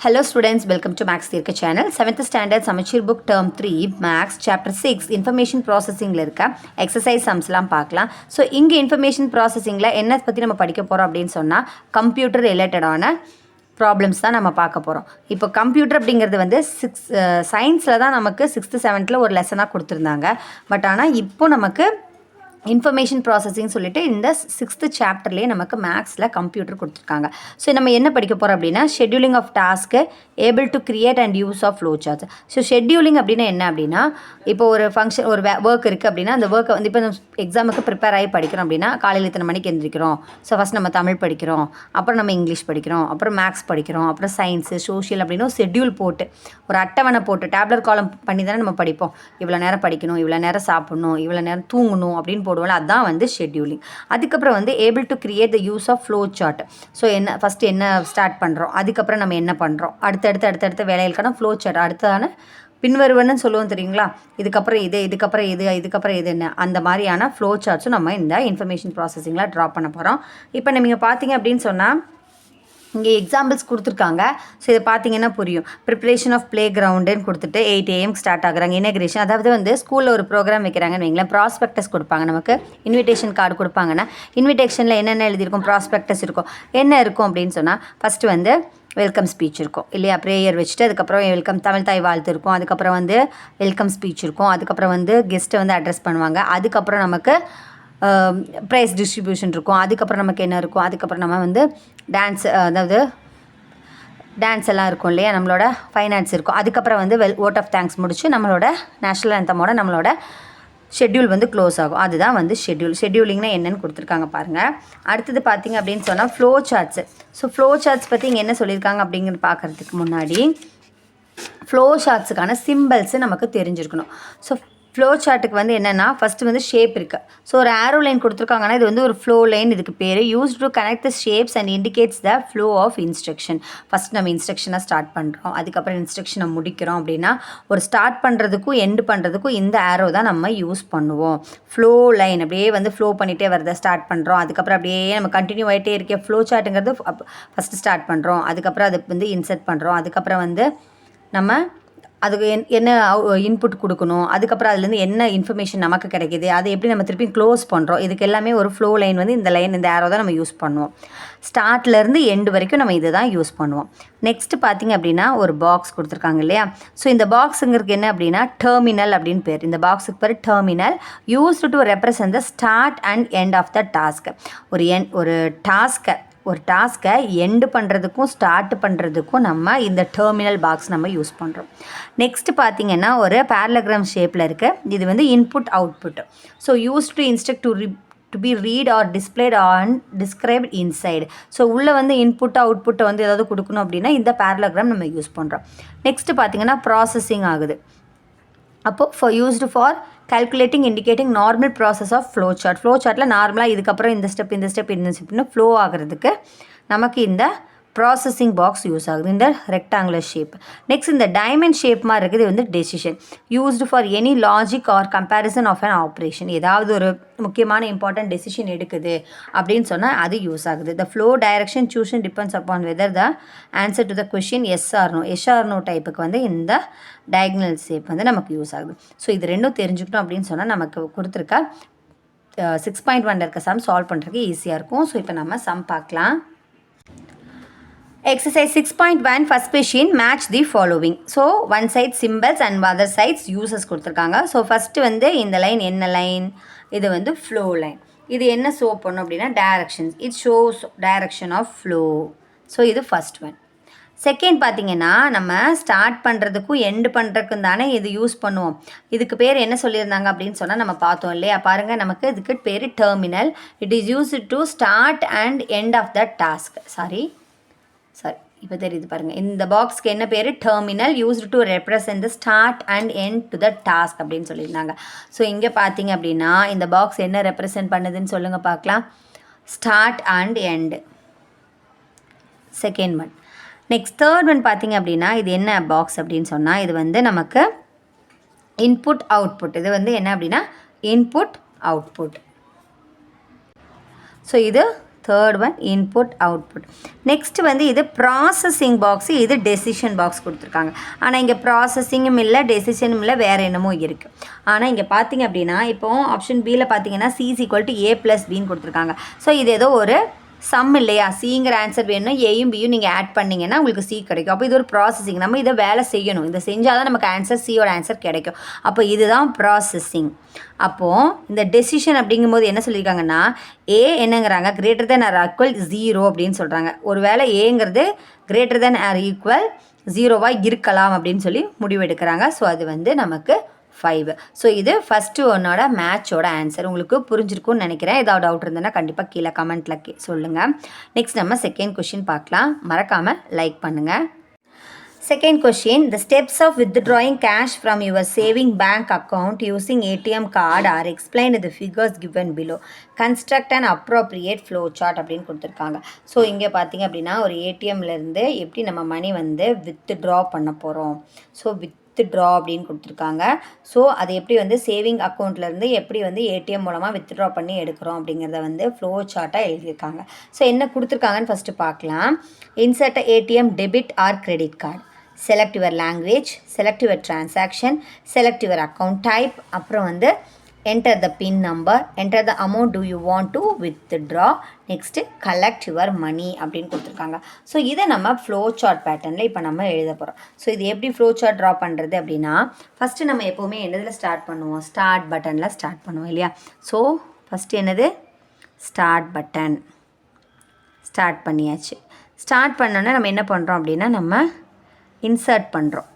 Hello students, welcome to Max Thirka channel. 7th standard Samachir book term 3 Max chapter 6 information processing la irka exercise sums லாம் பார்க்கலாம். So இங்கே information processingல என்ன பற்றி நம்ம படிக்க போகிறோம் அப்படின்னு சொன்னால் கம்ப்யூட்டர் ரிலேட்டடான ப்ராப்ளம்ஸ் தான் நம்ம பார்க்க போகிறோம். இப்போ கம்ப்யூட்டர் அப்படிங்கிறது வந்து சயின்ஸில் தான் நமக்கு 6th 7th ஒரு லெசனாக கொடுத்துருந்தாங்க. பட் ஆனால் இப்போ நமக்கு இன்ஃபர்மேஷன் ப்ராசஸிங் சொல்லிட்டு இந்த 6th சாப்டர்லேயே நமக்கு மேக்ஸில் கம்ப்யூட்டர் கொடுத்துருக்காங்க. ஸோ நம்ம என்ன படிக்க போகிறோம் அப்படின்னா scheduling of task able to create and use of flow charts. So scheduling அப்படின்னா என்ன அப்படின்னா இப்போ ஒரு ஃபங்க்ஷன் ஒரு ஒர்க் இருக்குது அப்படின்னா அந்த ஒர்க்கை வந்து இப்போ எக்ஸாமுக்கு ப்ரிப்பேர் ஆகி படிக்கிறோம் அப்படின்னா காலையில் இத்தனை மணிக்கு எழுந்திரிக்கிறோம். ஸோ ஃபஸ்ட் நம்ம தமிழ் படிக்கிறோம், அப்புறம் நம்ம இங்கிலீஷ் படிக்கிறோம், அப்புறம் மேக்ஸ் படிக்கிறோம், அப்புறம் சயின்ஸு சோஷியல் அப்படின்னு ஒரு ஷெட்யூல் போட்டு ஒரு அட்டவணை போட்டு டேப்லர் காலம் பண்ணி தானே நம்ம படிப்போம். இவ்வளோ நேரம் படிக்கணும், இவ்வளோ நேரம் சாப்பிடணும், இவ்வளோ நேரம் தூங்கணும் அப்படின்னு போடுவோம்ல, அதுதான் வந்து ஷெட்யூலிங். அதுக்கப்புறம் வந்து able to create the use of flow chart. So என்ன ஃபஸ்ட்டு என்ன ஸ்டார்ட் பண்ணுறோம், அதுக்கப்புறம் நம்ம என்ன பண்ணுறோம், அடுத்தடுத்த வேலைகளுக்கான ஃப்ளோ சார்ட் அடுத்ததான பின்வருவன்னு சொல்லுவோம் தெரியுங்களா. இதுக்கப்புறம் இது, இதுக்கப்புறம் இது, இதுக்கப்புறம் இது என்ன, அந்த மாதிரியான ஃப்ளோ சார்ட்ஸும் நம்ம இந்த இன்ஃபர்மேஷன் ப்ராசஸிங்கில் ட்ரா பண்ண போகிறோம். இப்போ நீங்கள் பார்த்தீங்க அப்படின்னு சொன்னால் இங்கே எக்ஸாம்பிள்ஸ் கொடுத்துருக்காங்க. ஸோ இதை பார்த்தீங்கன்னா புரியும். ப்ரிப்ரேஷன் ஆஃப் ப்ளே கிரவுண்டுன்னு கொடுத்துட்டு 8 AM ஸ்டார்ட் ஆகுறாங்க. இனக்ரேஷன், அதாவது வந்து ஸ்கூலில் ஒரு ப்ரோக்ராம் வைக்கிறாங்கன்னு வைங்களேன். ப்ராஸ்பெக்டஸ் கொடுப்பாங்க, நமக்கு இன்விடேஷன் கார்டு கொடுப்பாங்கன்னா இன்விடேஷனில் என்னென்ன எழுதியிருக்கும், ப்ராஸ்பெக்டஸ் இருக்கும், என்ன இருக்கும் அப்படின்னு சொன்னால் ஃபஸ்ட்டு வந்து வெல்கம் ஸ்பீச் இருக்கும் இல்லையா, ப்ரேயர் வச்சுட்டு அதுக்கப்புறம் வெல்கம் தமிழ் தாய் வாழ்த்து இருக்கும், அதுக்கப்புறம் வந்து வெல்கம் ஸ்பீச் இருக்கும், அதுக்கப்புறம் வந்து கெஸ்ட்டை வந்து அட்ரஸ் பண்ணுவாங்க, அதுக்கப்புறம் நமக்கு ப்ரைஸ் டிஸ்ட்ரிபியூஷன் இருக்கும், அதுக்கப்புறம் நமக்கு என்ன இருக்கும், அதுக்கப்புறம் நம்ம வந்து டான்ஸ், அதாவது டான்ஸ் எல்லாம் இருக்கும் இல்லையா, நம்மளோட ஃபைனான்ஸ் இருக்கும், அதுக்கப்புறம் வந்து ஓட் ஆஃப் தேங்க்ஸ் முடிச்சு நம்மளோட நேஷ்னல் ஆந்தமோட நம்மளோட ஷெட்யூல் வந்து க்ளோஸ் ஆகும். அதுதான் வந்து ஷெட்யூலிங்னா என்னென்னு கொடுத்துருக்காங்க பாருங்கள். அடுத்தது பார்த்திங்க அப்படின்னு சொன்னால் flow charts. So flow charts பற்றி இங்கே என்ன சொல்லியிருக்காங்க அப்படிங்கிறது பார்க்குறதுக்கு முன்னாடி ஃப்ளோ சார்ட்ஸுக்கான சிம்பிள்ஸு நமக்கு தெரிஞ்சிருக்கணும். ஸோ ஃப்ளோ சார்ட்டுக்கு வந்து என்னென்னா ஃபஸ்ட்டு வந்து ஷேப் இருக்குது. ஸோ ஒரு ஆரோ லைன் கொடுத்துருக்காங்கன்னா இது வந்து ஒரு ஃப்ளோ லைன், இதுக்கு பேர் use to connect the shapes and indicates the flow of instruction. First நம்ம இன்ஸ்ட்ரக்ஷனை ஸ்டார்ட் பண்ணுறோம், அதுக்கப்புறம் இன்ஸ்ட்ரக்ஷனை முடிக்கிறோம் அப்படின்னா ஒரு ஸ்டார்ட் பண்ணுறதுக்கும் எண்டு பண்ணுறதுக்கும் இந்த ஆரோ தான் நம்ம யூஸ் பண்ணுவோம். ஃப்ளோ லைன் அப்படியே வந்து ஃப்ளோ பண்ணிகிட்டே வரதை ஸ்டார்ட் பண்ணுறோம், அதுக்கப்புறம் அப்படியே நம்ம கண்டினியூ ஆகிட்டே இருக்கே. ஃப்ளோ சார்ட்டுங்கிறது ஃபஸ்ட்டு ஸ்டார்ட் பண்ணுறோம், அதுக்கப்புறம் அது வந்து இன்சர்ட் பண்ணுறோம், அதுக்கப்புறம் வந்து நம்ம அதுக்கு என்ன இன்புட் கொடுக்கணும், அதுக்கப்புறம் அதுலேருந்து என்ன இன்ஃபர்மேஷன் நமக்கு கிடைக்கிது, அதை எப்படி நம்ம திருப்பி க்ளோஸ் பண்ணுறோம், இதுக்கு எல்லாமே ஒரு ஃப்ளோ லைன் வந்து இந்த லைன் இந்த ஆரோ தான் நம்ம யூஸ் பண்ணுவோம். ஸ்டார்ட்லேருந்து எண்டு வரைக்கும் நம்ம இதை தான் யூஸ் பண்ணுவோம். நெக்ஸ்ட்டு பார்த்திங்க அப்படின்னா ஒரு பாக்ஸ் கொடுத்துருக்காங்க இல்லையா. ஸோ இந்த பாக்ஸுங்கிறது என்ன அப்படின்னா டெர்மினல் அப்படின்னு பேர். இந்த பாக்ஸுக்கு பேர் terminal, used to represent the start and end of the task. ஒரு டாஸ்க்கை எண்டு பண்ணுறதுக்கும் ஸ்டார்ட் பண்ணுறதுக்கும் நம்ம இந்த டெர்மினல் பாக்ஸ் நம்ம யூஸ் பண்ணுறோம். நெக்ஸ்ட்டு பார்த்திங்கன்னா ஒரு பேரலகிராம் ஷேப்பில் இருக்குது. இது வந்து input output. So use to instruct to be read or displayed on described inside. So உள்ளே வந்து இன்புட் அவுட்புட்டை வந்து ஏதாவது கொடுக்கணும் அப்படின்னா இந்த பேரலகிராம் நம்ம யூஸ் பண்ணுறோம். நெக்ஸ்ட்டு பார்த்திங்கன்னா ப்ராசஸிங் ஆகுது. அப்போது used for calculating indicating normal process of flow chart. flow chartல நார்மலாக இதுக்கப்புறம் இந்த ஸ்டெப்னு ஃப்ளோ ஆகிறதுக்கு நமக்கு இந்த ப்ராசஸிங் பாக்ஸ் யூஸ் ஆகுது, இந்த ரெக்டாங்குலர் ஷேப். நெக்ஸ்ட் இந்த டைமண்ட் ஷேப் மாதிரி இருக்குது, இது வந்து decision used for any logic or comparison of an operation. ஏதாவது ஒரு முக்கியமான இம்பார்ட்டன்ட் டெசிஷன் எடுக்குது அப்படின்னு சொன்னால் அது யூஸ் ஆகுது. த ஃப்ளோ டைரக்ஷன் சூஷன் depends upon whether the answer to the question yes or no டைப்புக்கு வந்து இந்த டயக்னல் ஷேப் வந்து நமக்கு யூஸ் ஆகுது. ஸோ இது ரெண்டும் தெரிஞ்சுக்கிட்டோம் அப்படின்னு சொன்னால் நமக்கு கொடுத்துருக்க 6.1 இருக்க சம் சால்வ் பண்ணுறதுக்கு ஈஸியாக இருக்கும். ஸோ இப்போ நம்ம சம் பார்க்கலாம். Exercise 6.1 first question match the following. So one side symbols and other sides uses கொடுத்துருக்காங்க. ஸோ ஃபஸ்ட்டு வந்து இந்த லைன் என்ன லைன், இது வந்து ஃப்ளோ லைன். இது என்ன ஷோ பண்ணும் அப்படின்னா directions, it shows direction of flow. So இது ஃபஸ்ட் ஒன். செகண்ட் பார்த்திங்கன்னா நம்ம ஸ்டார்ட் பண்ணுறதுக்கும் எண்டு பண்ணுறதுக்கும் தானே இது யூஸ் பண்ணுவோம். இதுக்கு பேர் என்ன சொல்லியிருந்தாங்க அப்படின்னு சொன்னால் நம்ம பார்த்தோம் இல்லையா. பாருங்கள், நமக்கு இதுக்கு பேர் terminal. It is used to start and end of the task. Sorry இப்போ தெரியுது பாருங்கள். இந்த பாக்ஸ்க்கு என்ன பேர், terminal, used to represent the start and end to the task அப்படின்னு சொல்லியிருந்தாங்க. ஸோ இங்கே பார்த்தீங்க அப்படின்னா இந்த பாக்ஸ் என்ன ரெப்ரசன்ட் பண்ணுதுன்னு சொல்லுங்கள் பார்க்கலாம். Start and end second one. Next third one பார்த்திங்க அப்படின்னா இது என்ன பாக்ஸ் அப்படின்னு சொன்னால் இது வந்து நமக்கு இன்புட் அவுட்புட். இது வந்து என்ன அப்படின்னா இன்புட் அவுட்புட். ஸோ இது third one input output. Next வந்து இது ப்ராசஸிங் பாக்ஸு, இது டெசிஷன் பாக்ஸ் கொடுத்துருக்காங்க. ஆனால் இங்கே ப்ராசஸிங்கும் இல்லை, டெசிஷனும் இல்லை, வேறு என்னமோ இருக்குது. ஆனால் இங்கே பார்த்தீங்க அப்படின்னா இப்போது ஆப்ஷன் பியில் பார்த்தீங்கன்னா C = A + Bன்னு கொடுத்துருக்காங்க. ஸோ இது ஏதோ ஒரு சம் இல்லையா, சிங்கிற ஆன்சர் வேணும்னா ஏயும் பியும் நீங்கள் ஆட் பண்ணிங்கன்னா உங்களுக்கு சி கிடைக்கும். அப்போ இது ஒரு ப்ராசஸிங், நம்ம இதை வேலை செய்யணும், இதை செஞ்சால் தான் நமக்கு ஆன்சர் சியோட ஆன்சர் கிடைக்கும். அப்போ இதுதான் ப்ராசஸிங். அப்போது இந்த டெசிஷன் அப்படிங்கும்போது என்ன சொல்லியிருக்காங்கன்னா ஏ என்னங்கிறாங்க >= 0 அப்படின்னு சொல்கிறாங்க. ஒரு வேளை ஏங்கிறது >= 0வாக இருக்கலாம் அப்படின்னு சொல்லி முடிவெடுக்கிறாங்க. ஸோ அது வந்து நமக்கு 5. ஸோ இது ஃபஸ்ட்டு ஒன்னோட மேட்சோட ஆன்சர். உங்களுக்கு புரிஞ்சிருக்கும்னு நினைக்கிறேன். ஏதாவது டவுட் இருந்ததுன்னா கண்டிப்பாக கீழே கமெண்ட்டில் சொல்லுங்கள். நெக்ஸ்ட் நம்ம செகண்ட் கொஷின் பார்க்கலாம். மறக்காமல் லைக் பண்ணுங்கள். Second question, the steps of withdrawing cash from your saving bank account using ATM card are explained in the figures given below. Construct an appropriate flow chart அப்படின்னு கொடுத்துருக்காங்க. So இங்கே பார்த்தீங்க அப்படின்னா ஒரு ஏடிஎம்லேருந்து எப்படி நம்ம மணி வந்து வித்ட்ரா பண்ண போகிறோம். ஸோ வித்ட்ரா அப்படின்னு கொடுத்துருக்காங்க. ஸோ அது எப்படி வந்து சேவிங் அக்கௌண்ட்லேருந்து எப்படி வந்து ஏடிஎம் மூலமாக வித்ட்ரா பண்ணி எடுக்கிறோம் அப்படிங்கிறத வந்து ஃப்ளோ சார்ட்டாக எழுதியிருக்காங்க. ஸோ என்ன கொடுத்துருக்காங்கன்னு ஃபஸ்ட்டு பார்க்கலாம். Insert ATM debit or credit card. Select your language, select your transaction, select your account type, அப்புறம் வந்து enter the PIN number, enter the amount do you want to withdraw, next collect your money அப்படின்னு கொடுத்துருக்காங்க. So இதை நம்ம flow chart பேட்டர்னில் இப்போ நம்ம எழுத போகிறோம். ஸோ இது எப்படி ஃப்ளோ சார்ட் ட்ரா பண்ணுறது அப்படின்னா ஃபஸ்ட்டு நம்ம எப்போவுமே என்னதில் ஸ்டார்ட் பண்ணுவோம், ஸ்டார்ட் பட்டனில் ஸ்டார்ட் பண்ணுவோம் இல்லையா. ஸோ ஃபஸ்ட்டு என்னது ஸ்டார்ட் பட்டன் ஸ்டார்ட் பண்ணியாச்சு. ஸ்டார்ட் பண்ணோன்னே நம்ம என்ன பண்ணுறோம் அப்படின்னா நம்ம இன்சர்ட் பண்ணுறோம்.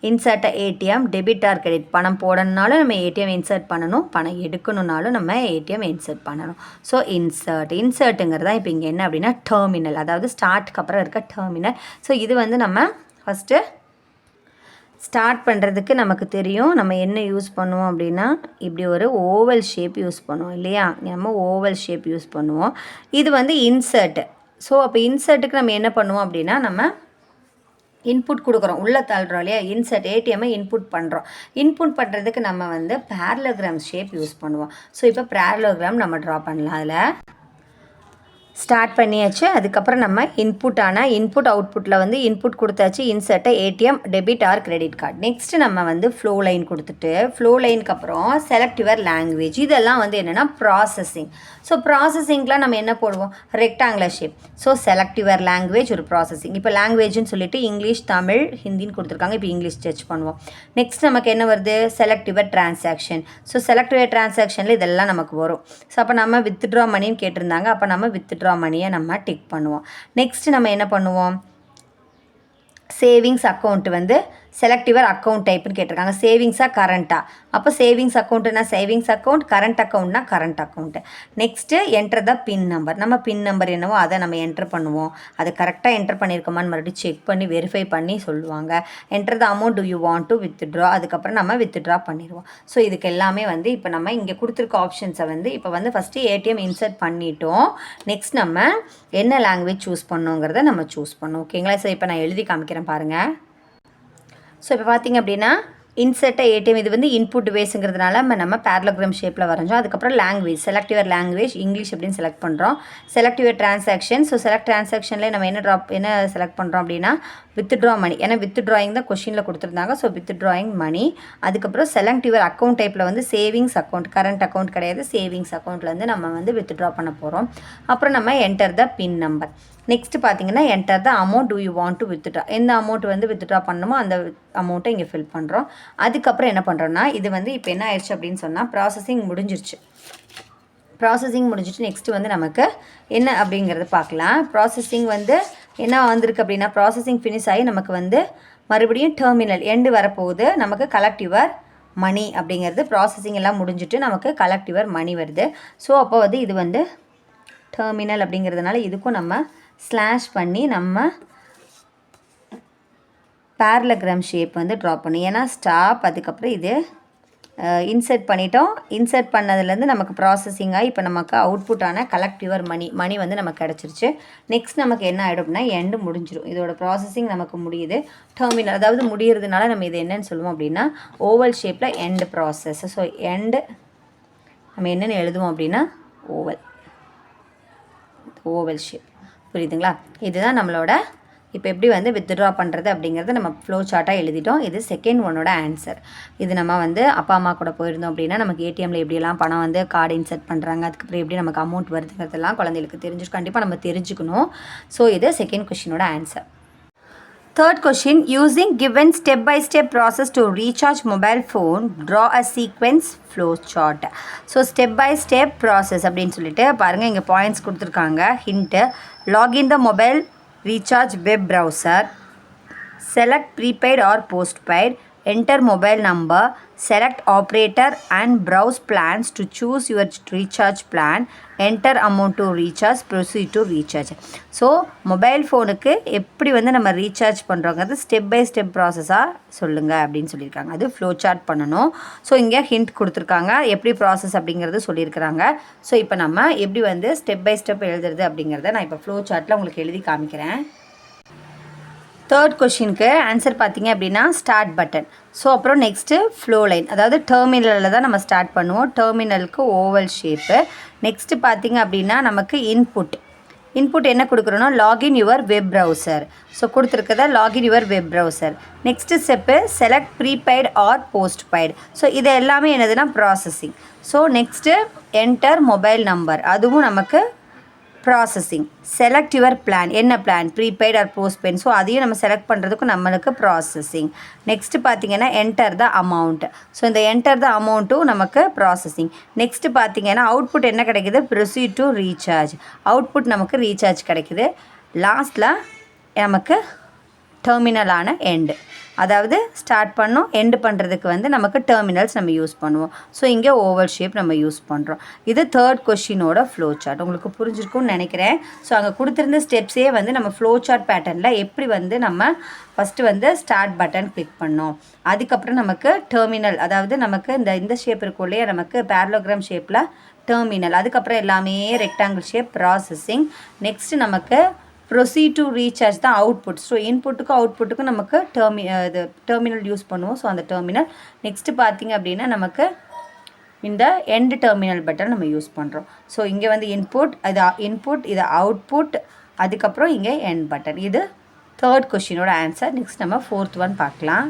Insert ATM debit or credit. பணம் போடணுனாலும் நம்ம ஏடிஎம் இன்சர்ட் பண்ணணும், பணம் எடுக்கணுன்னாலும் நம்ம ஏடிஎம் இன்சர்ட் பண்ணணும். ஸோ இன்சர்ட்டுங்கிறது தான் இப்போ இங்கே என்ன அப்படின்னா டெர்மினல், அதாவது ஸ்டார்ட்க்கு அப்புறம் இருக்க டெர்மினல். ஸோ இது வந்து நம்ம ஃபஸ்ட்டு ஸ்டார்ட் பண்ணுறதுக்கு நமக்கு தெரியும் நம்ம என்ன யூஸ் பண்ணுவோம் அப்படின்னா இப்படி ஒரு ஓவல் ஷேப் யூஸ் பண்ணுவோம் இல்லையா, நம்ம ஓவல் ஷேப் யூஸ் பண்ணுவோம். இது வந்து இன்சர்ட்டு. ஸோ அப்போ இன்சர்ட்டுக்கு நம்ம என்ன பண்ணுவோம் அப்படின்னா நம்ம இன்புட் கொடுக்குறோம், உள்ளே தள்ளுறோம் இல்லையா, இன்சர்ட் ஏடிஎம்மை இன்புட் பண்ணுறோம். இன்புட் பண்ணுறதுக்கு நம்ம வந்து பேரலோகிராம் ஷேப் யூஸ் பண்ணுவோம். ஸோ இப்போ பேரலோகிராம் நம்ம ட்ரா பண்ணலாம். அதில் ஸ்டார்ட் பண்ணியாச்சு. அதுக்கப்புறம் நம்ம இன்புட் அவுட்புட்டில் வந்து இன்புட் கொடுத்தாச்சு, இன்சர்ட்டை ATM debit or credit card. Next நம்ம வந்து ஃப்ளோ லைன் கொடுத்துட்டு ஃப்ளோ லைனுக்கு அப்புறம் செலக்ட் யுவர் லாங்குவேஜ். இதெல்லாம் வந்து என்னென்னா ப்ராசஸிங். ஸோ ப்ராசஸிங்லாம் நம்ம என்ன போடுவோம், rectangular shape. So select your language ஒரு ப்ராசஸிங். இப்போ லாங்குவேஜ்னு சொல்லிட்டு இங்கிலீஷ் தமிழ் ஹிந்தின்னு கொடுத்துருக்காங்க. இப்போ இங்கிலீஷ் சர்ச் பண்ணுவோம். நெக்ஸ்ட் நமக்கு என்ன வருது, select your transaction. So select your டிரான்சாக்ஷனில் இதெல்லாம் நமக்கு வரும். ஸோ அப்போ நம்ம வித்ட்ரா மணின்னு கேட்டிருந்தாங்க, அப்போ நம்ம வித்ட்ரா மணியை நம்ம டிக் பண்ணுவோம். நெக்ஸ்ட் நம்ம என்ன பண்ணுவோம், சேவிங்ஸ் அக்கௌண்ட் வந்து செலக்ட் யுவர் அக்கௌண்ட் டைப்னு கேட்டிருக்காங்க. சேவிங்ஸாக கரண்ட்டாக, அப்போ சேவிங்ஸ் அக்கௌண்ட்டுனா சேவிங்ஸ் அக்கௌண்ட், கரண்ட் அக்கௌண்ட்னா current account. Next enter the pin number. நம்ம பின் நம்பர் என்னவோ அதை நம்ம என்டர் பண்ணுவோம். அது கரெக்டாக என்டர் பண்ணியிருக்கோமான்னு மறுபடியும் செக் பண்ணி வெரிஃபை பண்ணி சொல்லுவாங்க. Enter the amount to you want to withdraw. அதுக்கப்புறம் நம்ம வித்ட்ரா பண்ணிடுவோம். ஸோ இதுக்கு எல்லாமே வந்து இப்போ நம்ம இங்கே கொடுத்துருக்க ஆப்ஷன்ஸை வந்து இப்போ வந்து ஃபஸ்ட்டு ஏடிஎம் இன்சர்ட் பண்ணிட்டோம். நெக்ஸ்ட் நம்ம என்ன லாங்குவேஜ் சூஸ் பண்ணோங்கிறத நம்ம சூஸ் பண்ணோம். ஓகேங்களா. ஸோ இப்போ நான் எழுதி காமிக்கிறேன் பாருங்கள். ஸோ இப்போ பார்த்திங்க அப்படின்னா இன்சர்ட் ஏடிஎம் இது வந்து இன்புட் வேஸுங்கிறதுனால நம்ம பேரலோகிராம் ஷேப்பில் வரைஞ்சோம். அதுக்கப்புறம் language select your language English அப்படின்னு செலக்ட் பண்ணுறோம். Select your transaction. So select டிரான்சாக்ஷனில் நம்ம என்ன செலக்ட் பண்ணுறோம் அப்படின்னா வித்ட்ரா மணி. ஏன்னா வித்ட்ராயிங் தான் கொஷினில் கொடுத்துருந்தாங்க. So withdrawing money. அதுக்கப்புறம் செலக்ட் யுவர் அக்கௌண்ட் டைப்பில் வந்து சேவிங்ஸ் அக்கௌண்ட், கரண்ட் அக்கௌண்ட் கிடையாது, சேவிங்ஸ் அக்கௌண்ட்லேருந்து நம்ம வந்து வித்ட்ரா பண்ண போகிறோம். அப்புறம் நம்ம enter the pin number. Next பார்த்தீங்கன்னா enter the amount to you want to withdraw. எந்த அமௌண்ட் வந்து வித்ட்ரா பண்ணணுமோ அந்த அமௌண்ட்டை இங்கே ஃபில் பண்ணுறோம். அதுக்கப்புறம் என்ன பண்ணுறோன்னா இது வந்து இப்போ என்ன ஆயிடுச்சு அப்படின்னு சொன்னால் ப்ராசஸிங் முடிஞ்சிருச்சு. ப்ராசஸிங் முடிஞ்சிட்டு நெக்ஸ்ட்டு வந்து நமக்கு என்ன அப்படிங்கிறது பார்க்கலாம். ப்ராசஸிங் வந்து என்ன வந்திருக்கு அப்படின்னா ப்ராசஸிங் ஃபினிஷ் ஆகி நமக்கு வந்து மறுபடியும் டெர்மினல் எண்டு வரப்போகுது. நமக்கு கலெக்ட் யுவர் மணி அப்படிங்கிறது ப்ராசஸிங் எல்லாம் முடிஞ்சிட்டு நமக்கு கலெக்ட் யுவர் மணி வருது. ஸோ அப்போ வந்து இது வந்து டெர்மினல் அப்படிங்கிறதுனால இதுக்கும் நம்ம ஸ்லாஷ் பண்ணி நம்ம பேரலோகிராம் ஷேப் வந்து ட்ரா பண்ணி, ஏன்னா ஸ்டாப் அதுக்கப்புறம் இது இன்சர்ட் பண்ணிட்டோம். இன்சர்ட் பண்ணதுலேருந்து நமக்கு ப்ராசஸிங் ஆகி இப்போ நமக்கு அவுட்புட்டான கலெக்ட் யுவர் மணி வந்து நமக்கு கிடச்சிருச்சு. நெக்ஸ்ட் நமக்கு என்ன ஆகிடும் அப்படின்னா எண்டு முடிஞ்சிடும். இதோட ப்ராசஸிங் நமக்கு முடியுது. டெர்மினல் அதாவது முடியறதுனால நம்ம இது என்னென்னு சொல்லுவோம் அப்படின்னா ஓவல் ஷேப்பில் எண்டு ப்ராசஸ். ஸோ எண்டு நம்ம என்னென்னு எழுதுவோம் அப்படின்னா ஓவல். Oval shape. புரியுதுங்களா? இதுதான் நம்மளோட இப்போ எப்படி வந்து வித்ட்ரா பண்ணுறது அப்படிங்கிறத நம்ம ஃப்ளோ சார்ட்டாக எழுதிட்டோம். இது செகண்ட் ஒன்னோட ஆன்சர். இது நம்ம வந்து அப்பா அம்மா கூட போயிருந்தோம் அப்படின்னா நமக்கு ஏடிஎம்மில் எப்படியெல்லாம் பணம் வந்து கார்டு இன்சர்ட் பண்ணுறாங்க, அதுக்கப்புறம் எப்படி நமக்கு அமௌண்ட் வருதுங்கிறதெல்லாம் குழந்தைகளுக்கு கண்டிப்பாக நம்ம தெரிஞ்சுக்கணும். ஸோ இது செகண்ட் கொஷினோட answer. Third question, using given step-by-step process to recharge mobile phone, draw a sequence flow chart. So step-by-step process அப்படின்னு சொல்லிட்டு பாருங்கள் இங்கே பாயிண்ட்ஸ் கொடுத்துருக்காங்க. Hint, login the mobile recharge web browser, select prepaid or postpaid, enter mobile number, select operator and browse plans to choose your recharge plan, enter amount to recharge, proceed to recharge. So mobile ஃபோனுக்கு எப்படி வந்து நம்ம recharge பண்ணுறோங்கிறது step by step ப்ராசஸாக சொல்லுங்கள் அப்படின்னு சொல்லியிருக்காங்க. அது flow chart பண்ணணும். So இங்கே ஹிண்ட் கொடுத்துருக்காங்க, எப்படி ப்ராசஸ் அப்படிங்கிறது சொல்லியிருக்கிறாங்க. ஸோ இப்போ நம்ம எப்படி வந்து ஸ்டெப் பை ஸ்டெப் எழுதுறது அப்படிங்கிறத நான் இப்போ ஃப்ளோ சார்ட்டில் உங்களுக்கு எழுதி காமிக்கிறேன். தேர்ட் கொஷினுக்கு ஆன்சர் பார்த்தீங்க அப்படின்னா ஸ்டார்ட் பட்டன். ஸோ அப்புறம் நெக்ஸ்ட்டு ஃப்ளோ லைன், அதாவது டெர்மினலில் தான் நம்ம ஸ்டார்ட் பண்ணுவோம். டெர்மினலுக்கு ஓவல் ஷேப்பு. நெக்ஸ்ட்டு பார்த்தீங்க அப்படின்னா நமக்கு இன்புட் என்ன கொடுக்குறோன்னா login your web browser. So கொடுத்துருக்கத login your web browser. Next step select prepaid or postpaid. So இது எல்லாமே என்னதுன்னா processing. So next enter mobile number, அதுவும் நமக்கு ப்ராசஸிங். செலக்ட் யுவர் பிளான், என்ன plan, prepaid or postpaid. So அதையும் நம்ம select பண்ணுறதுக்கும் நம்மளுக்கு ப்ராசஸிங். நெக்ஸ்ட்டு பார்த்தீங்கன்னா என்டர் த அமௌண்ட். ஸோ இந்த என்டர் த அமௌண்ட்டும் நமக்கு ப்ராசஸிங். நெக்ஸ்ட்டு பார்த்தீங்கன்னா அவுட்புட் என்ன கிடைக்குது, ப்ரொசீட் டு ரீசார்ஜ். அவுட்புட் நமக்கு ரீசார்ஜ் கிடைக்குது. லாஸ்ட்டில் நமக்கு டெர்மினலான எண்டு, அதாவது ஸ்டார்ட் பண்ணோம் எண்டு பண்ணுறதுக்கு வந்து நமக்கு டெர்மினல்ஸ் நம்ம யூஸ் பண்ணுவோம். ஸோ இங்கே ஓவல் ஷேப் நம்ம யூஸ் பண்ணுறோம். இது தேர்ட் கொஷினோட ஃப்ளோ சார்ட். உங்களுக்கு புரிஞ்சிருக்கும்னு நினைக்கிறேன். ஸோ அங்கே கொடுத்துருந்த ஸ்டெப்ஸே வந்து நம்ம ஃப்ளோ சார்ட் பேட்டர்னில் எப்படி வந்து நம்ம ஃபஸ்ட்டு வந்து ஸ்டார்ட் பட்டன் கிளிக் பண்ணோம், அதுக்கப்புறம் நமக்கு டெர்மினல், அதாவது நமக்கு இந்த ஷேப் இருக்கும் இல்லையா, நமக்கு பேரலோகிராம் ஷேப்பில் டெர்மினல், அதுக்கப்புறம் எல்லாமே ரெக்டாங்கிள் ஷேப் ப்ராசஸிங். நெக்ஸ்ட்டு நமக்கு ப்ரொசீட் டு ரீசார்ஜ் தான் அவுட்புட். ஸோ இன்புட்டுக்கும் அவுட்புட்டுக்கும் நமக்கு டெர்மினல் யூஸ் பண்ணுவோம். ஸோ அந்த டெர்மினல். நெக்ஸ்ட்டு பார்த்திங்க அப்படின்னா நமக்கு இந்த எண்டு டெர்மினல் பட்டன் நம்ம யூஸ் பண்ணுறோம். ஸோ இங்கே வந்து இன்புட் இது அவுட்புட், அதுக்கப்புறம் இங்கே எண்ட் பட்டன். இது தேர்ட் கொஷினோட ஆன்சர். நெக்ஸ்ட் நம்ம ஃபோர்த் ஒன் பார்க்கலாம்.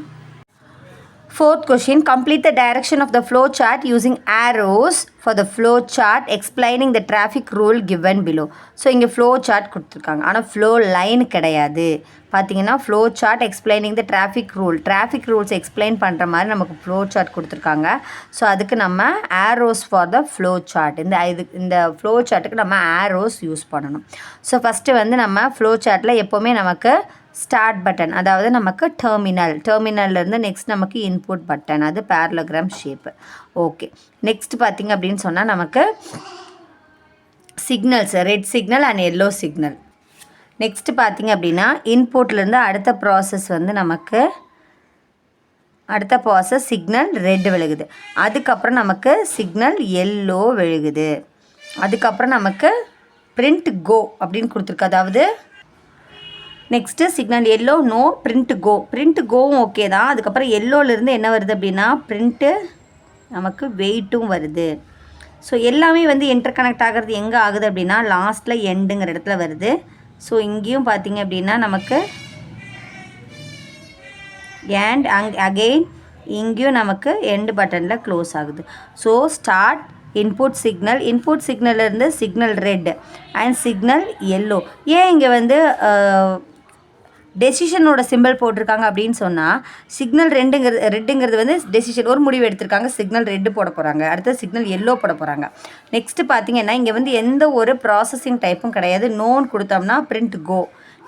Fourth question, complete the direction of the flow chart using arrows for the flow chart explaining the traffic rule given below. So இங்கே flow chart கொடுத்துருக்காங்க, ஆனால் flow line கிடையாது. பார்த்தீங்கன்னா flow chart explaining the traffic rules explain பண்ணுற மாதிரி நமக்கு flow chart கொடுத்துருக்காங்க. So அதுக்கு நம்ம arrows for the flow chart, இந்த flow chartக்கு நம்ம arrows யூஸ் பண்ணணும். ஸோ ஃபஸ்ட்டு வந்து நம்ம flow chartல எப்போவுமே நமக்கு ஸ்டார்ட் பட்டன், அதாவது நமக்கு டெர்மினல்லேருந்து நெக்ஸ்ட் நமக்கு இன்புட் பட்டன், அது பேரலோகிராம் ஷேப்பு. ஓகே, நெக்ஸ்ட் பார்த்திங்க அப்படின்னு சொன்னால் நமக்கு signals, red signal and yellow signal. Next பார்த்திங்க அப்படின்னா இன்புட்லேருந்து அடுத்த ப்ராசஸ் வந்து நமக்கு சிக்னல் ரெட் விழுகுது, அதுக்கப்புறம் நமக்கு சிக்னல் எல்லோ விழுகுது, அதுக்கப்புறம் நமக்கு பிரிண்ட் கோ அப்படின்னு கொடுத்துருக்கு. அதாவது next signal yellow no, print கோவும் ஓகே தான். அதுக்கப்புறம் எல்லோலேருந்து என்ன வருது அப்படின்னா பிரிண்ட்டு நமக்கு வெயிட்டும் வருது. ஸோ எல்லாமே வந்து இன்டர் கனெக்ட் ஆகிறது எங்கே ஆகுது அப்படின்னா லாஸ்ட்டில் எண்டுங்கிற இடத்துல வருது. ஸோ இங்கேயும் பார்த்திங்க அப்படின்னா நமக்கு அண்ட் அகெயின் இங்கேயும் நமக்கு எண்டு பட்டனில் க்ளோஸ் ஆகுது. ஸோ ஸ்டார்ட் இன்புட் சிக்னல்லேருந்து signal red and signal yellow. ஏன் இங்கே வந்து டெசிஷனோட சிம்பிள் போட்டிருக்காங்க அப்படின்னு சொன்னால் சிக்னல் ரெட்டுங்கிறது வந்து டெசிஷன், ஒரு முடிவு எடுத்திருக்காங்க, சிக்னல் ரெட்டு போட போகிறாங்க, அடுத்து சிக்னல் எல்லோ போட போகிறாங்க. நெக்ஸ்ட்டு பார்த்திங்கன்னா இங்கே வந்து எந்த ஒரு ப்ராசஸிங் டைப்பும் கிடையாது. நோன் கொடுத்தோம்னா print go,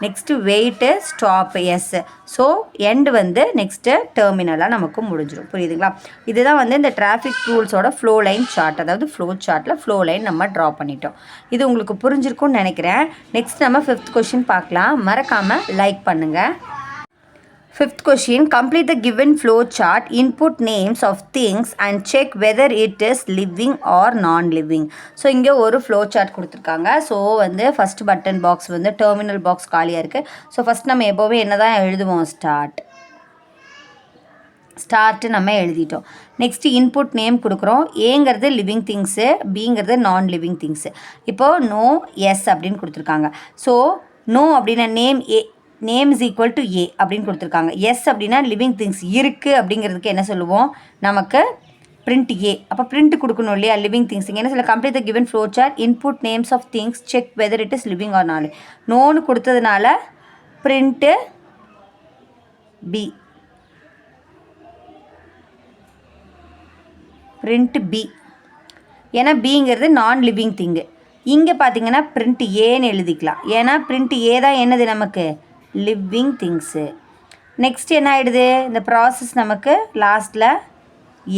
next wait stop yes. So end வந்து நெக்ஸ்ட்டு டெர்மினலாக நமக்கு முடிஞ்சிடும். புரியுதுங்களா? இதுதான் வந்து இந்த டிராஃபிக் ரூல்ஸோட ஃப்ளோ லைன் சார்ட், அதாவது ஃப்ளோ சார்ட்டில் ஃப்ளோ லைன் நம்ம ட்ரா பண்ணிட்டோம். இது உங்களுக்கு புரிஞ்சிருக்கும்னு நினைக்கிறேன். நெக்ஸ்ட் நம்ம 5th கொஷின் பார்க்கலாம். மறக்காமல் லைக் பண்ணுங்கள். 5th question, complete the given flow chart, input names of things and check whether it is living or non-living. So இங்கே ஒரு flow chart கொடுத்துருக்காங்க. ஸோ வந்து ஃபஸ்ட் பட்டன் பாக்ஸ் வந்து டெர்மினல் பாக்ஸ் காலியாக இருக்குது. ஸோ ஃபஸ்ட் நம்ம எப்போவுமே என்ன தான் எழுதுவோம், ஸ்டார்ட்டு நம்ம எழுதிட்டோம். நெக்ஸ்ட்டு இன்புட் நேம் கொடுக்குறோம். ஏங்கிறது லிவிங் திங்ஸு, பிங்கிறது நான் லிவிங் திங்ஸு. இப்போது நோ, எஸ் அப்படின்னு கொடுத்துருக்காங்க. ஸோ நோ அப்படின்னா name is equal to A அப்படின்னு கொடுத்துருக்காங்க. எஸ் அப்படின்னா லிவிங் திங்ஸ் இருக்குது அப்படிங்கிறதுக்கு என்ன சொல்லுவோம், நமக்கு பிரிண்ட் ஏ. அப்போ பிரிண்ட் கொடுக்கணும் இல்லையா, லிவிங் திங்ஸ். இங்கே என்ன சொல்ல, complete the given flow chart, input names of things, check whether it is living or not. நோன்னு கொடுத்ததுனால பிரிண்ட்டு பி, பிரிண்ட் பி, ஏன்னா பிங்கிறது நான் லிவிங் திங்கு. இங்கே பார்த்தீங்கன்னா பிரிண்ட் ஏன்னு எழுதிக்கலாம், ஏன்னா பிரிண்ட் ஏ தான் என்னது நமக்கு லிவிங் திங்ஸு. நெக்ஸ்ட் என்ன ஆகிடுது, இந்த ப்ராசஸ் நமக்கு லாஸ்ட்டில்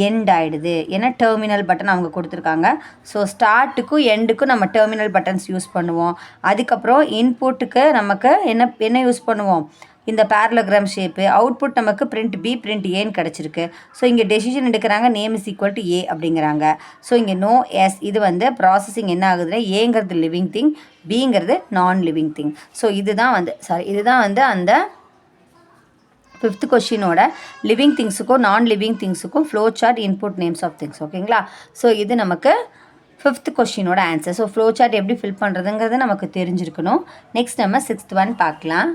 எண்ட் ஆகிடுது, ஏன்னா டெர்மினல் பட்டன் அவங்க கொடுத்துருக்காங்க. ஸோ ஸ்டார்ட்டுக்கும் எண்டுக்கும் நம்ம டெர்மினல் பட்டன்ஸ் யூஸ் பண்ணுவோம். அதுக்கப்புறம் இன்புட்டுக்கு நமக்கு என்ன யூஸ் பண்ணுவோம், இந்த பேரலோகிராம் ஷேப்பு. அவுட்புட் நமக்கு பிரிண்ட் பி, பிரிண்ட் ஏன்னு கிடச்சிருக்கு. ஸோ இங்கே டெசிஷன் எடுக்கிறாங்க, நேம் இஸ் ஈக்குவல் டு ஏ அப்படிங்கிறாங்க. ஸோ இங்கே நோ, எஸ். இது வந்து ப்ராசஸிங் என்ன ஆகுதுன்னா, ஏங்கிறது லிவிங் திங், பிங்கிறது நான் லிவிங் திங். ஸோ இதுதான் வந்து அந்த 5th கொஷினோட லிவிங் திங்ஸுக்கும் நான் லிவிங் திங்ஸுக்கும் flow chart, input names of things. ஓகேங்களா. ஸோ இது நமக்கு 5th கொஷினோட ஆன்சர். ஸோ ஃப்ளோ சார்ட் எப்படி ஃபில் பண்ணுறதுங்கிறது நமக்கு தெரிஞ்சிருக்கணும். நெக்ஸ்ட் நம்ம 6th ஒன் பார்க்கலாம்.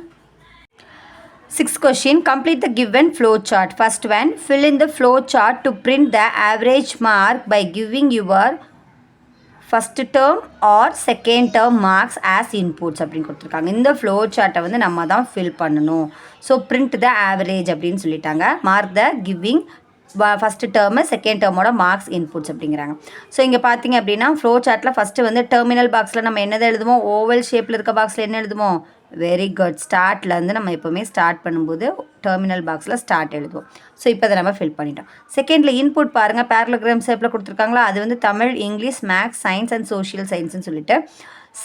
6th question, complete the given flow chart. First one, fill in the flow chart to print the average mark by giving your first term or second term marks as inputs அப்படின்னு கொடுத்துருக்காங்க. இந்த flow சார்ட்டை வந்து நம்ம தான் fill பண்ணணும். So print the average அப்படின்னு சொல்லிட்டாங்க. Mark the giving first term, second டேர்மோட மார்க்ஸ் இன்புட்ஸ் அப்படிங்கிறாங்க. ஸோ இங்கே பார்த்தீங்க அப்படின்னா ஃப்ளோ சார்ட்டில் ஃபஸ்ட்டு வந்து டெர்மினல் பாக்ஸில் நம்ம என்னதை எழுதுவோம், ஓவல் ஷேப்பில் இருக்க பாக்ஸில் என்ன எழுதுவோம், வெரி குட். ஸ்டார்ட்லேருந்து நம்ம எப்போவுமே ஸ்டார்ட் பண்ணும்போது டெர்மினல் பாக்ஸில் ஸ்டார்ட் எழுதுவோம். ஸோ இப்போ அதை நம்ம ஃபில் பண்ணிட்டோம். செகண்டில் இன்புட் பாருங்கள், பேரலோகிராம் ஷேப்பில் கொடுத்துருக்காங்களா, அது வந்து Tamil, English, maths, science and social சயின்ஸ்னு சொல்லிட்டு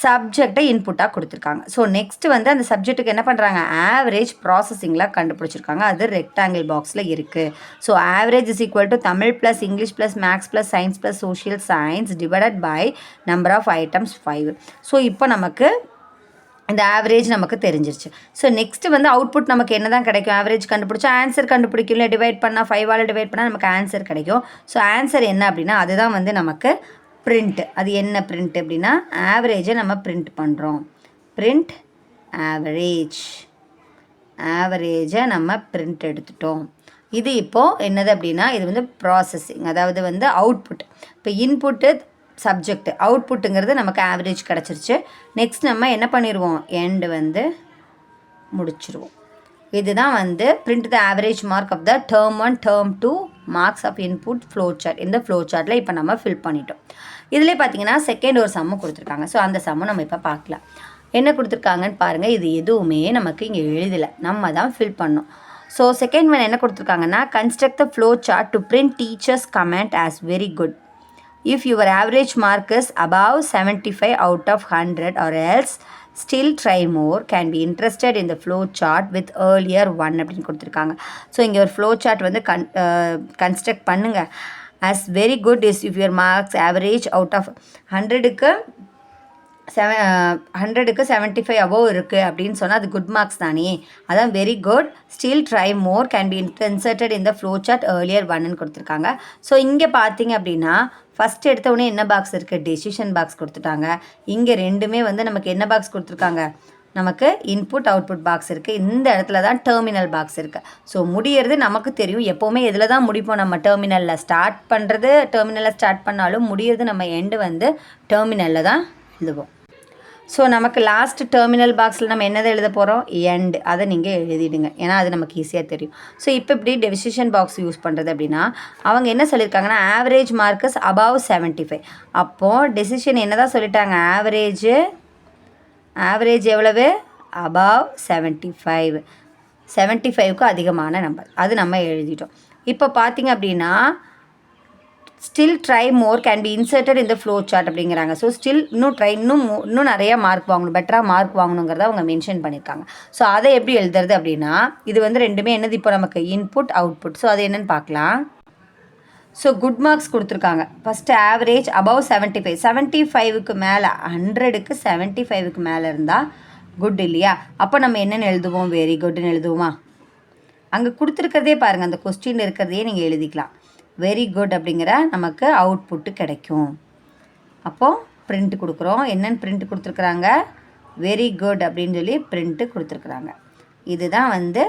சப்ஜெக்டை இன்புட்டாக கொடுத்துருக்காங்க. ஸோ நெக்ஸ்ட் வந்து அந்த சப்ஜெக்ட்டுக்கு என்ன பண்ணுறாங்க, ஆவரேஜ் ப்ராசஸிங்கில் கண்டுபிடிச்சிருக்காங்க. அது ரெக்டாங்கிள் பாக்ஸில் இருக்குது. So average is equal to Tamil plus English plus maths plus science plus social science divided by number of items 5. So இப்போ நமக்கு இந்த ஆவரேஜ் நமக்கு தெரிஞ்சிருச்சு. ஸோ நெக்ஸ்ட்டு வந்து அவுட்புட் நமக்கு என்ன தான் கிடைக்கும், ஆவரேஜ் கண்டுபிடிச்சா ஆன்சர் கண்டுபிடிக்கல, டிவைட் பண்ணால் 5ஆல் டிவைட் பண்ணால் நமக்கு ஆன்சர் கிடைக்கும். ஸோ ஆன்சர் என்ன அப்படின்னா அதுதான் வந்து நமக்கு பிரிண்ட். அது என்ன பிரிண்ட் அப்படின்னா ஆவரேஜை நம்ம பிரிண்ட் பண்ணுறோம். பிரிண்ட் ஆவரேஜை நம்ம பிரிண்ட் எடுத்துட்டோம். இது இப்போது என்னது அப்படின்னா இது வந்து ப்ராசஸிங், அதாவது வந்து அவுட்புட். இப்போ இன்புட்டு சப்ஜெக்ட், அவுட்புட்டுங்கிறது நமக்கு ஆவரேஜ் கிடச்சிருச்சு. நெக்ஸ்ட் நம்ம என்ன பண்ணிடுவோம், எண்டு வந்து முடிச்சிருவோம். இதுதான் வந்து print the average mark of the term 1, term 2 marks of input flow chart. இந்த ஃப்ளோ சார்ட்டில் இப்போ நம்ம ஃபில் பண்ணிட்டோம். இதிலே பார்த்தீங்கன்னா செகண்ட் ஒரு சம்மு கொடுத்துருக்காங்க. ஸோ அந்த சம்மு நம்ம இப்போ பார்க்கலாம். என்ன கொடுத்துருக்காங்கன்னு பாருங்கள். இது எதுவுமே நமக்கு இங்கே எழுதலை, நம்ம தான் ஃபில் பண்ணோம். ஸோ செகண்ட் ஒன் என்ன கொடுத்துருக்காங்கன்னா, construct the flow chart to print teachers comment as very good if your average mark is above 75 out of 100 or else still try more, can be interested in the flow chart with earlier one அப்படின்னு கொடுத்துருக்காங்க. So இங்கே ஒரு flow chart வந்து construct பண்ணுங்கள். as very good is if your marks average out of 100க்கு 75 above இருக்குது அப்படின்னு சொன்னால் அது குட் மார்க்ஸ் தானே, அதான் very good. Still try more, can be inserted in the flow chart earlier ஒன்னு கொடுத்துருக்காங்க. ஸோ இங்கே பார்த்தீங்க அப்படின்னா ஃபஸ்ட் எடுத்தவுடனே என்ன பாக்ஸ் இருக்குது, டெசிஷன் பாக்ஸ் கொடுத்துட்டாங்க. இங்கே ரெண்டுமே வந்து நமக்கு என்ன பாக்ஸ் கொடுத்துருக்காங்க, நமக்கு இன்புட் அவுட்புட் பாக்ஸ் இருக்குது. இந்த இடத்துல தான் டெர்மினல் பாக்ஸ் இருக்குது. ஸோ முடியறது நமக்கு தெரியும், எப்போவுமே எதில் தான் முடிப்போம், நம்ம டெர்மினலில் ஸ்டார்ட் பண்ணுறது, டெர்மினலில் ஸ்டார்ட் பண்ணாலும் முடியறது நம்ம எண்டு வந்து டெர்மினலில் தான் எழுதுவோம். ஸோ நமக்கு லாஸ்ட் டெர்மினல் பாக்ஸில் நம்ம என்னதை எழுத போகிறோம், எண்ட். அதை நீங்கள் எழுதிடுங்க, ஏன்னா அது நமக்கு ஈஸியாக தெரியும். ஸோ இப்போ இப்படி டெசிஷன் பாக்ஸ் யூஸ் பண்ணுறது அப்படின்னா அவங்க என்ன சொல்லியிருக்காங்கன்னா ஆவரேஜ் மார்க்கஸ் அபவ் 75. அப்போது டெசிஷன் என்ன தான் சொல்லிட்டாங்க, ஆவரேஜ் எவ்வளவு, அபவ் 75, 75க்கு அதிகமான நம்பர், அது நம்ம எழுதிட்டோம். இப்போ பார்த்திங்க அப்படின்னா still try more can be inserted இந்த ஃப்ளோ சார்ட் அப்படிங்கிறாங்க. ஸோ ஸ்டில் இன்னும் நிறையா மார்க் வாங்கணும், பெட்டராக மார்க் வாங்கணுங்கிறத அவங்க மென்ஷன் பண்ணியிருக்காங்க. ஸோ அதை எப்படி எழுதுறது அப்படின்னா இது வந்து ரெண்டுமே என்னது, இப்போ நமக்கு இன்புட் அவுட்புட். ஸோ அது என்னென்னு பார்க்கலாம். ஸோ குட் மார்க்ஸ் கொடுத்துருக்காங்க. ஃபஸ்ட்டு ஆவரேஜ் அபவ் 75, 75க்கு மேலே, 100க்கு 75க்கு மேலே இருந்தால் குட் இல்லையா, அப்போ நம்ம என்னென்னு எழுதுவோம், வெரி குட்னு எழுதுவோமா. அங்கே கொடுத்துருக்கிறதே பாருங்கள், அந்த கொஸ்டின் இருக்கிறதையே நீங்கள் எழுதிக்கலாம். வெரி குட் அப்படிங்கிற நமக்கு அவுட்புட்டு கிடைக்கும். அப்போது பிரிண்ட் கொடுக்குறோம். என்னென்னு பிரிண்ட் கொடுத்துருக்குறாங்க, வெரி குட் அப்படின்னு சொல்லி பிரிண்ட்டு கொடுத்துருக்குறாங்க. இதுதான் வந்து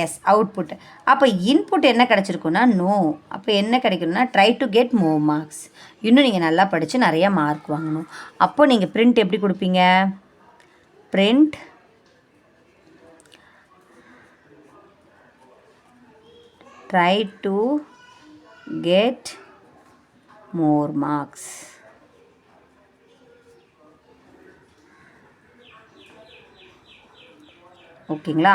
எஸ் அவுட்புட். அப்போ இன்புட் என்ன கிடச்சிருக்குன்னா நோ. அப்போ என்ன கிடைக்கணும்னா try to get more marks. இன்னும் நீங்கள் நல்லா படித்து நிறைய மார்க் வாங்கணும். அப்போது நீங்கள் பிரிண்ட் எப்படி கொடுப்பீங்க, print try to get more marks. ஓகேங்களா,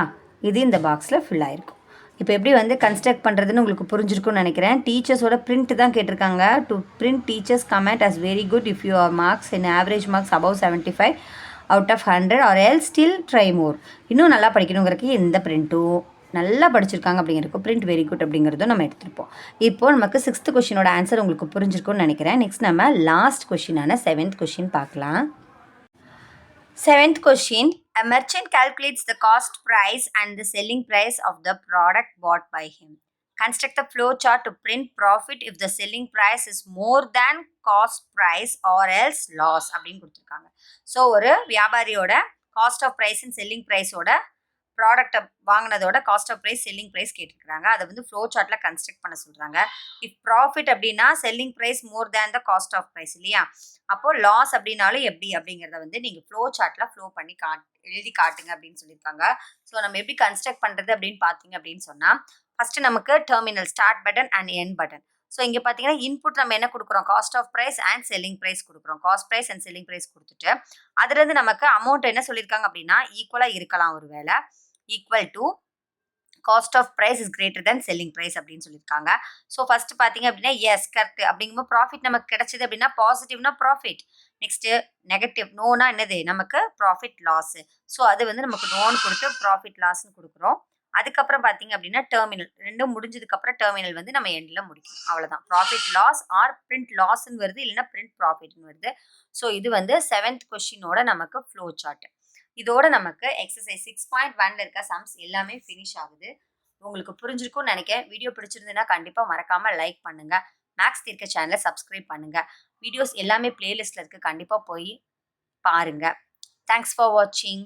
இது இந்த பாக்ஸில் ஃபில் ஆகிருக்கும். இப்போ எப்படி வந்து கன்ஸ்ட்ரக்ட் பண்ணுறதுன்னு உங்களுக்கு புரிஞ்சிருக்கும்னு நினைக்கிறேன். டீச்சர்ஸோட பிரிண்ட் தான் கேட்டிருக்காங்க. To print teachers comment as very good if your marks in average marks above 75 out of 100 or else still try more. இன்னும் நல்லா படிக்கணுங்கிறதுக்கு இந்த பிரிண்ட்டும் நல்லா படிச்சிருக்காங்க அப்படிங்கிறதுக்கு பிரிண்ட் வெரி குட் அப்படிங்கிறதும் நம்ம எடுத்துருப்போம். இப்போது நமக்கு 6th கொஷினோட ஆன்சர் உங்களுக்கு புரிஞ்சிருக்கும்னு நினைக்கிறேன். நெக்ஸ்ட் நம்ம லாஸ்ட் கொஷினான 7th கொஷின் பார்க்கலாம். 7th question, a merchant calculates the cost price and the selling price of the product bought by him. Construct the flow chart to print profit if the selling price is more than cost price or else loss அப்படின்னு கொடுத்துருக்காங்க. So ஒரு வியாபாரியோட cost of price and selling ப்ரைஸோட ப்ராடக்டை வாங்கினதோட cost of price selling price கேட்டிருக்காங்க. அதை வந்து ஃப்ளோ சார்ட்டில் கன்ஸ்ட்ரக்ட் பண்ண சொல்கிறாங்க. இஃப் ப்ராஃபிட் அப்படின்னா selling price more than the cost of price இல்லையா. அப்போது லாஸ் அப்படின்னாலும் எப்படி அப்படிங்கிறத வந்து நீங்கள் ஃப்ளோ சார்ட்டில் ஃப்ளோ பண்ணி எழுதி காட்டுங்க அப்படின்னு சொல்லியிருக்காங்க. ஸோ நம்ம எப்படி கன்ஸ்ட்ரக்ட் பண்ணுறது அப்படின்னு பார்த்தீங்க அப்படின்னு சொன்னால், ஃபஸ்ட்டு நமக்கு terminal start button and end button. So இங்கே பார்த்தீங்கன்னா இன்புட் நம்ம என்ன கொடுக்குறோம், cost of price and selling price கொடுக்குறோம். Cost price and selling price கொடுத்துட்டு அதுலேருந்து நமக்கு அமௌண்ட் என்ன சொல்லியிருக்காங்க அப்படின்னா ஈக்குவலாக இருக்கலாம். ஒரு வேளை equal to cost of price is greater than selling price அப்படின்னு சொல்லியிருக்காங்க. ஸோ ஃபஸ்ட்டு பார்த்தீங்க அப்படின்னா எஸ் கரெக்ட் அப்படிங்கும்போது ப்ராஃபிட் நமக்கு கிடைச்சது அப்படின்னா பாசிட்டிவ்னா ப்ராஃபிட், நெக்ஸ்ட்டு நெகட்டிவ் நோனா என்னது நமக்கு ப்ராஃபிட் லாஸு. ஸோ அது வந்து நமக்கு நோன்னு கொடுத்து ப்ராஃபிட் லாஸ்ன்னு கொடுக்குறோம். அதுக்கப்புறம் பார்த்தீங்க அப்படின்னா டெர்மினல் ரெண்டும் முடிஞ்சதுக்கப்புறம் டெர்மினல் வந்து நம்ம எண்டில் முடிக்கணும். அவ்வளோதான், ப்ராஃபிட் லாஸ் ஆர் பிரிண்ட் லாஸ்ன்னு வருது, இல்லைன்னா பிரிண்ட் ப்ராஃபிட்னு வருது. ஸோ இது வந்து 7th கொஸ்டினோட நமக்கு ஃப்ளோ சார்ட். இதோட நமக்கு எக்ஸசைஸ் 6.1ல இருக்க சம்ஸ் எல்லாமே ஃபினிஷ் ஆகுது. உங்களுக்கு புரிஞ்சிருக்கும்னு நினைக்கிறேன். வீடியோ பிடிச்சிருந்ததுன்னா கண்டிப்பாக மறக்காமல் லைக் பண்ணுங்கள். மேக்ஸ் தீர்க்க சேனலை சப்ஸ்கிரைப் பண்ணுங்கள். வீடியோஸ் எல்லாமே பிளேலிஸ்ட்டில் இருக்குது, கண்டிப்பாக போய் பாருங்கள். தேங்க்ஸ் ஃபார் வாட்சிங்.